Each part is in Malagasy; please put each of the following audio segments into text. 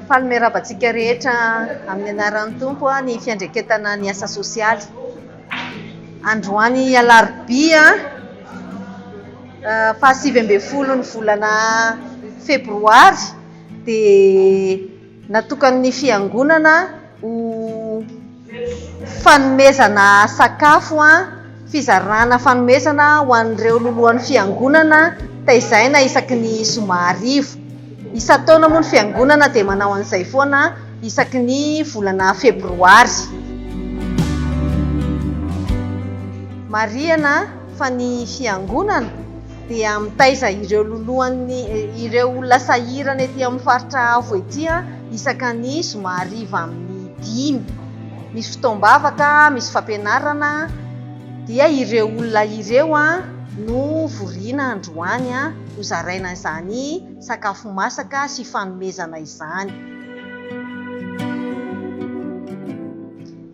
Fanomeravantsika rehetra amin'ny anaran'ny tompo ny fiandreketana ny asa sosialy. Androany alarobia 20 ny volana febroary dia natokan'ny fiangonana ho fanomezana sakafo fizarana fanomezana ho an'ireo lolohan'ny fiangonana taizaina isaky ny zoma arivo. Isa-taona moa ny fiangonana dia manao an'izay foana isaky ny volana febroary. Marihana fa ny fiangonana dia mitaiza ireo ireo olona sahirana etỳ amin'ny faritra avo ety isaky ny zoma arivo amin'ny 5. Misy fotoam-bavaka, misy fampianarana, dia ireo olona ireo no voriana androany ho zaraina izany sakafo masaka sy fanomezana izany.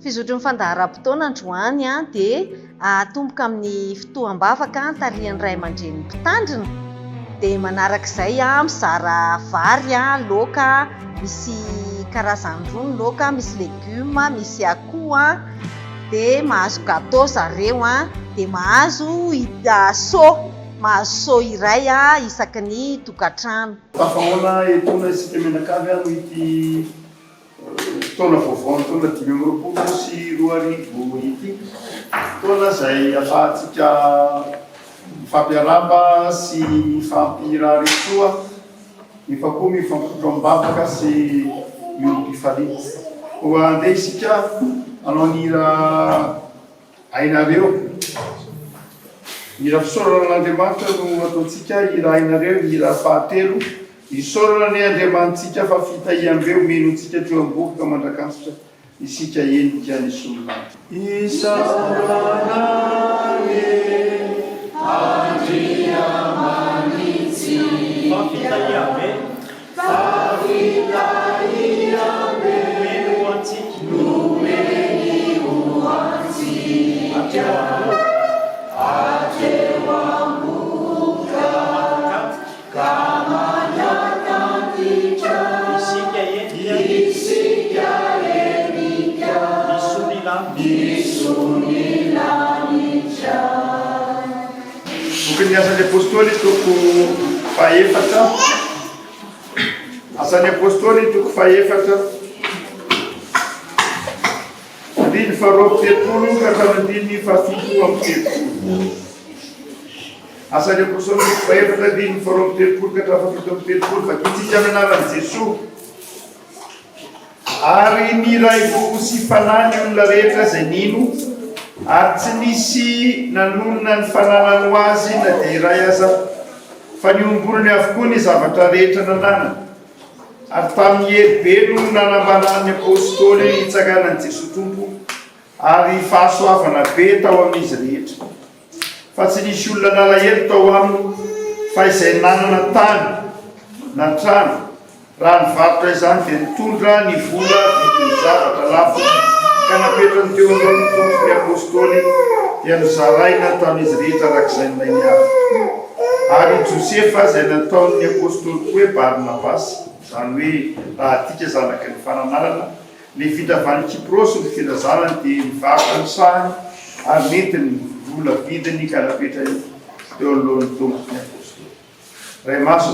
Fizotry ny fandaharam-potoana androany dia atomboka amin'ny fotoam-bavaka tarihan'ny ray aman-dren'ny mpitandrina dia manarak'izay mizara vary, laoka, misy karazany roa ny laoka, misy legioma, misy akoho dia mahazo gâteau zareo dia mahazo so iray isaky ny tokantrano. Tafahoana etona isika menakavy no ity taona vaovao taona 2020 sy 2020 ity taona izay ahafahantsika mifampiaramba sy mifampirarisoa, mifakoa mifampitro am-bavaka sy miompifaly. Ho andeha isika anao nira ainareo, ira fisaorana n'Andriamanitra no ataontsika ira ainareo, ira fahatelo isaorana ny Andriamanitsika fa fitahiam-beo menontsika teo am-boky mandrakasitra isika enika ny solon'andro. Isaorana ny Andriamanitsy fa fitahiam-beo Bukannya asal apostoli toko faefatra. Asal apostoli toko faefatra. Dini farompetulu kata dini fafitu. Asal apostoli toko faefatra dini farompetulu kata fafitu. Fakiti jamenaran Yesus. Ari niray buku fanany olona rehetra zay nino ary tsy nisy nanonona ny fananany ho azy na dia iray aza fa niomborony avokoa ny zavatra rehetra nananana ary tamin'ny heribe no nanambanan'ny apôstôly hitsakanan'i Jesosy Tompo ary fahasoavana be tao amin'izy rehetra fa tsy nisy olona nalahelo tao aminy fa izay nanana tany na trano raha nivarotra izany dia nitondra ny vola vidin'ny zavatra lafo ka napetrany teo amin'ny tompo ny apôstôly dia nozaraina tamin'izy rehetra arak'izay nolainy avy. Ary Josefa izay nataon'ny apôstôly koa hoe Barnabasy, izany hoe raha tika zanaky ny fananarana, ny vita avy any Kiprosy ny filazanany dia nivarotra ny sahany ary nety ny vola vidiny ka napetrany teo alohan'ny tompo ny apôstôly. Ray maso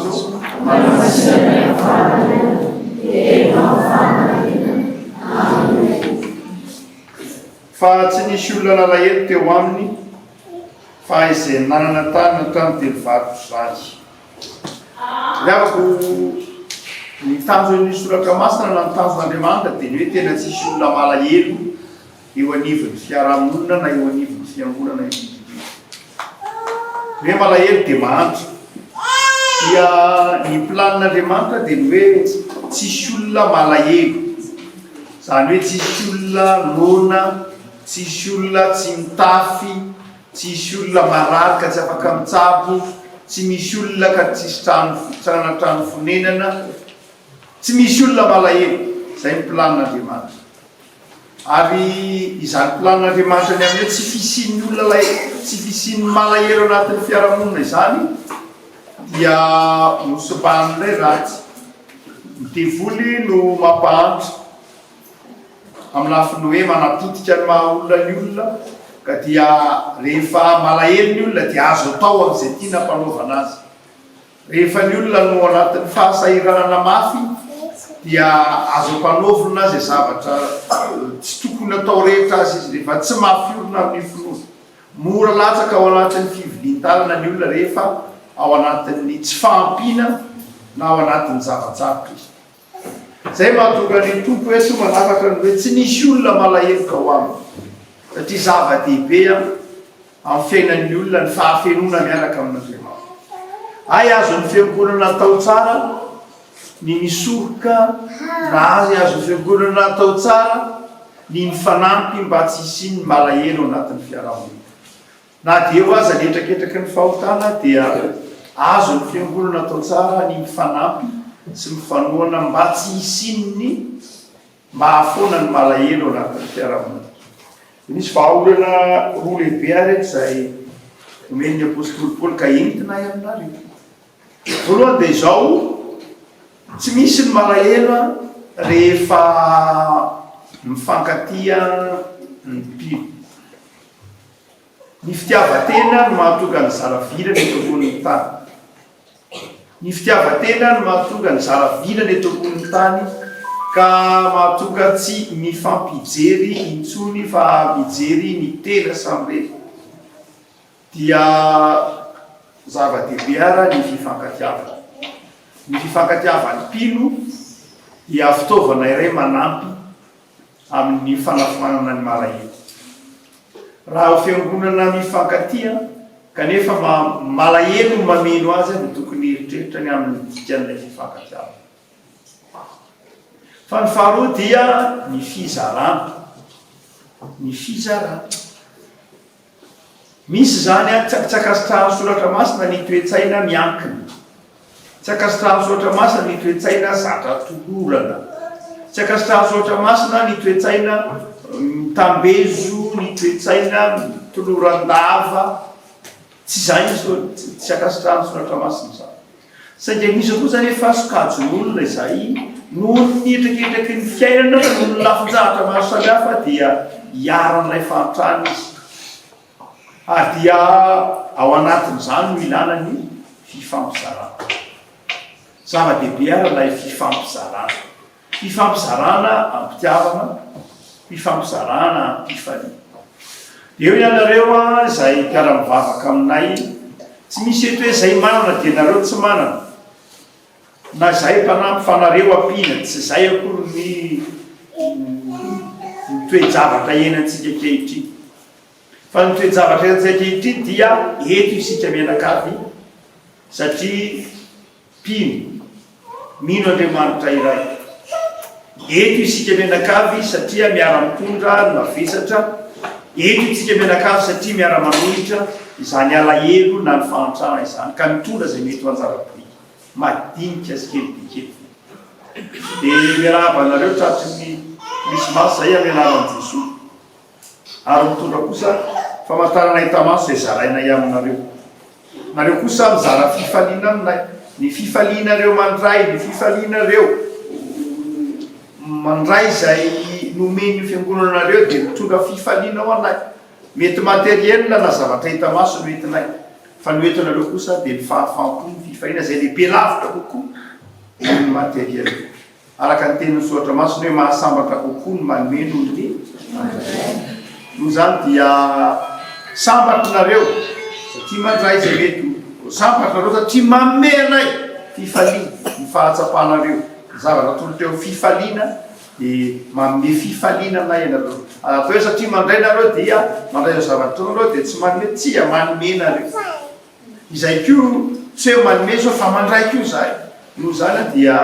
fa tsy nisy olona nalahelo teo aminy fa izay nanana tany na trano dia nivarotra izany. Miavako ny tanjony soratra masina na ny tanjon'Andriamanitra dia ny hoe tena tsisy olona malahelo eo anivon'ny fiarahamonina na eo anivon'ny fiangonana io. Hoe malahelo dia mahantra. Dia ny planin'Andriamanitra dia ny hoe tsisy olona malahelo. Izany hoe tsisy olona lona, tsisy olona tsy mitafy, tsisy olona marary ka tsy afaka mitsabo, tsy misy olona ka tsisy trano fonenana, tsy misy olona malahelo. Izay ny planin'Andriamanitra. Ary izany planin'Andriamanitra ny amin'ny hoe tsy fisian'ny olona tsy fisian'ny malahelo anatin'ny fiarahamonina izany dia nosopahan'ilay ratsy. Mitevoly no mampahantra amin'ny lafiny hoe manatotika ny maha olona ny olona ka dia rehefa malahelo ny olona dia azo atao amin'izay tiana mpanaovana azy. Rehefa ny olona no anatin'ny fahasahiranana mafy dia azo mpanaovina zay zavatra tsy tokony atao rehetra azy izy rehefa tsy mafiorina amin'ny finoana. Mora latsaka ao anatin'ny fivilian-talana ny olona rehefa ao anatin'ny tsy fahampiana na ao anatin'ny zavatsarotra izy. Zay mahatonga ny tompo eto manafaka ny hoe tsy nisy olona malaheloka ho aminy satria zava-dehibe amin'ny fiainan'ny olona ny fahafenona miaraka amin'Andriamanitra. Ay azo ny fiangonana atao tsara ny misoroka na azy azo ny fiangonana atao tsara ny mifanampy mba tsy hisiny malahelo anatin'ny fiarahamonina. Na dia eo aza letraketraky ny fahotana dia azo ny fiangonana atao tsara ny mifanampy sy mifanoana mba tsy hisininy mba hahafoana ny malahelo anatin'ny fiarahamonina. Misy vahaolana roa lehibe arety izay omen'ny apôstôly Paoly ka entina aminareo. Voalohany dia izao, tsy misy ny malahelo rehefa mifankatia ny mpino. Ny fitiavan-tena no mahatonga ny zaravilana eto ambonin'ny tany. Ny fitiavan-tena no mahatonga ny zaravilana eto ambonin'ny tany ka mahatonga tsy mifampijery intsony fa mijery ny tena samy rery. Dia zava-dehibe ara ny fifankatiavana. Ny fifankatiavan'ny mpino dia fitaovana iray manampy amin'ny fanafoanana ny malahelo. Raha ho fiangonana mifankatia kanefa malahelo mameno azy dia tokony eritreritra amin'ny dikan'ilay fifankatiavana. Fa ny faharoa dia ny fizarana. Ny fizarana. Misy zany tsy akasitrahan'ny soratra masina ny toe-tsaina miankina. Tsy akasitrahan'ny soratra masina ny toe-tsaina zatra tolorana. Tsy akasitrahan'ny soratra masina ny toe-tsaina mitambezo, ny toe-tsaina toloran-dava. Tsy zany tsy akasitrahan'ny soratra masina zany. Saingy misy koa zany efa sokajin'olona izay noho ny etraketraky ny fiainana noho ny lafin-jahatra maro samihafa dia hiaran'ilay fanotrana izy. Ary dia ao anatin'izany no ilana ny fifampizarana. Zava-dehibe ara ilay fifampizarana. Fifampizarana ampitiavana, fifampizarana ampifaliana. Eo ianareo izay mpiara-mivavaka aminay, tsy misy eto hoe izay manana dia nareo tsy manana. Na izay mpanampy fanareo ampiana, tsy izay akory ny toe-javatra iainantsika ankehitriny. Fa ny toe-javatra iainantsika ankehitriny dia eto isika mianakavy satria mpino, mino Andriamanitra iray. Eto isika mianakavy satria miara-mitondra ny mavesatra. Eto isika mianakavy satria miara-manolotra izany alahelo na ny fahantrana izany ka mitondra izay mety ho anjara-pohiny madinika sy kelibikely. Dia miarahaba anareo tratry ny krismasy zay amin'ny anaran'i Jesosy. Ary mitondra kosa famantarana hita-maso izay zarainay aminareo. Nareo kosa mizara fifaliana aminay. Ny fifalianareo mandray, ny fifalianareo mandray izay nomeny fiangonanareo dia mitondra fifaliana ho anay. Mety materiel na zavatra hita-maso no entinay. Fa ny entinareo kosa dia ny fahafampo, ny fifaliana izay lehibe lavitra kokoa ny materiel. Araka ny tenin'ny soratra masina hoe mahasambatra kokoa ny manome noho ny noho izany dia sambatrinareo satria mandray izay mety sambatrinareo satria manome anay fifaliana, ny fahatsapanareo. Zavatra tolo teo fifaliana dia manome fifaliana anay ianareo. Atao hoe satria mandray nareo dia mandray eo zavatra nareo dia tsy manome tsia manome nareo. Izay koa tsy hoe manome zao fa mandray koa izay. Noho izany dia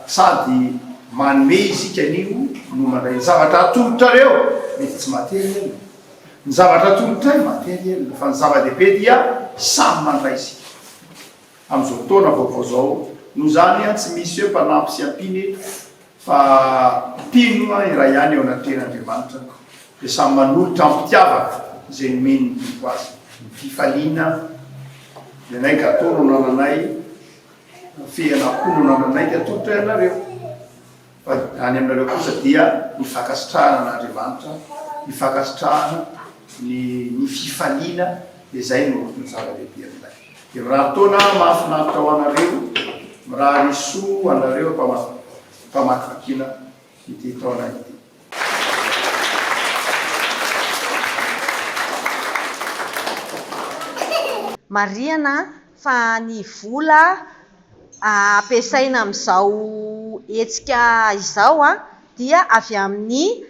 sady manome isika anio no mandray. Ny zavatra atolotrareo mety tsy materiel. Ny zavatra atolotray materiel. Fa ny zava-dehibe dia samy mandray isika. Amin'izao fotoana vaovao zao noho izany tsy misy hoe mpanampy sy ampiny eto fa mpino iray ihany eo anatin'Andriamanitra dia samy manolotra ampitiavaka izay nomeny ny tompo azy. Ny fifaliana dia nay ka atao no nananay, feana koa no nananay dia atolotra ianareo. fa any aminareo kosa dia nifankasitrahana n'Andriamanitra, nifankasitrahana ny fifaliana, dia zay no zava-dehibe aminay. Dia raha taona mahafinaritra ho anareo, raha risoa anareo mpamaky vakina ity taona ity. Mariana fa ny vola ampiasaina amin'izao hetsika izao dia avy amin'ny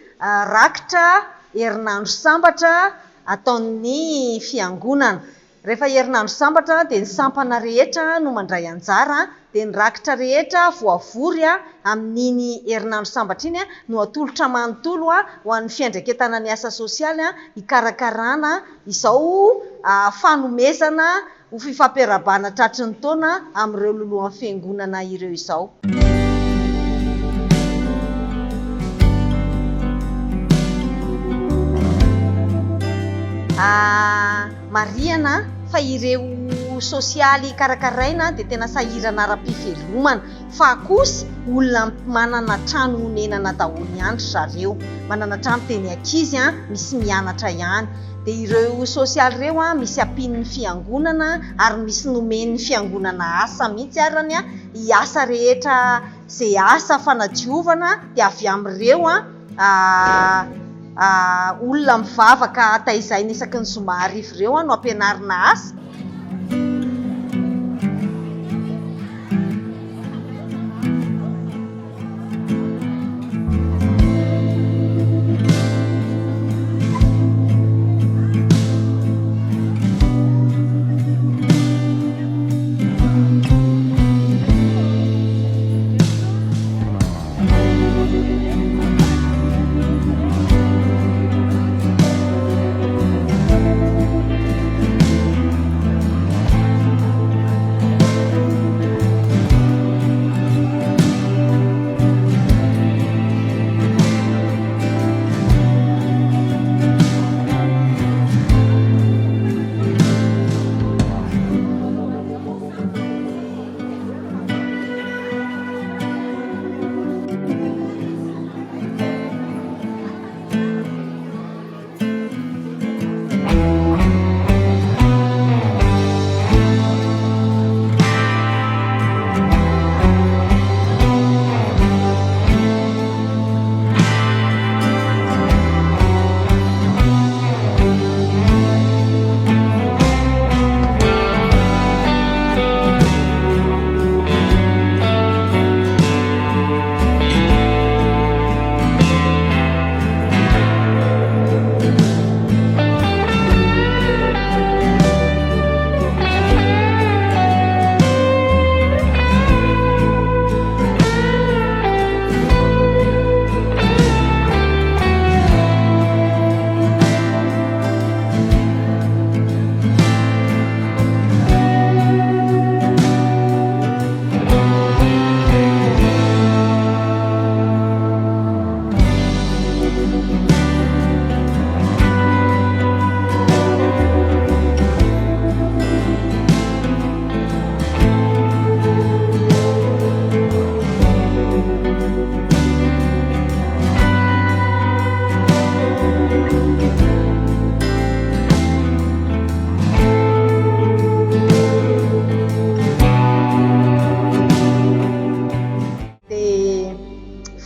rakitra herinandro sambatra ataon'ny fiangonana. Rehefa herinandro sambatra dia ny sampana rehetra no mandray anjara, dia ny rakitra rehetra voavory amin'iny herinandro sambatra iny no atolotra manontolo ho an'ny fiandraiketana ny asa sosialy hikarakarana izao fanomezana ho fifampiarabana tratry ny taona amin'ireo lolohan'ny fiangonana ireo izao. Mariana fa ireo sosialy karakaraina dia tena sahirana ara-pivelomana, fa kosa olona manana trano honenana daholo ihany zareo, manana trano teny ankizy misy mianatra ihany. Dia ireo sosialy ireo misy ampin'ny fiangonana ary misy nomen'ny fiangonana asa mihitsy arany hiasa rehetra zay asa fanadiovana dia avy amin'ireo olona mivavaka taizaina isaky ny zoma arivo ireo no ampianarina asa.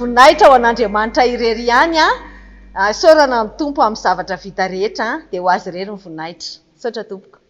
Voninahitra ho an'Andriamanitra irery ihany saorana ny tompo amin'ny zavatra vita rehetra dia ho azy irery ny voninahitra. Saotra tompoko.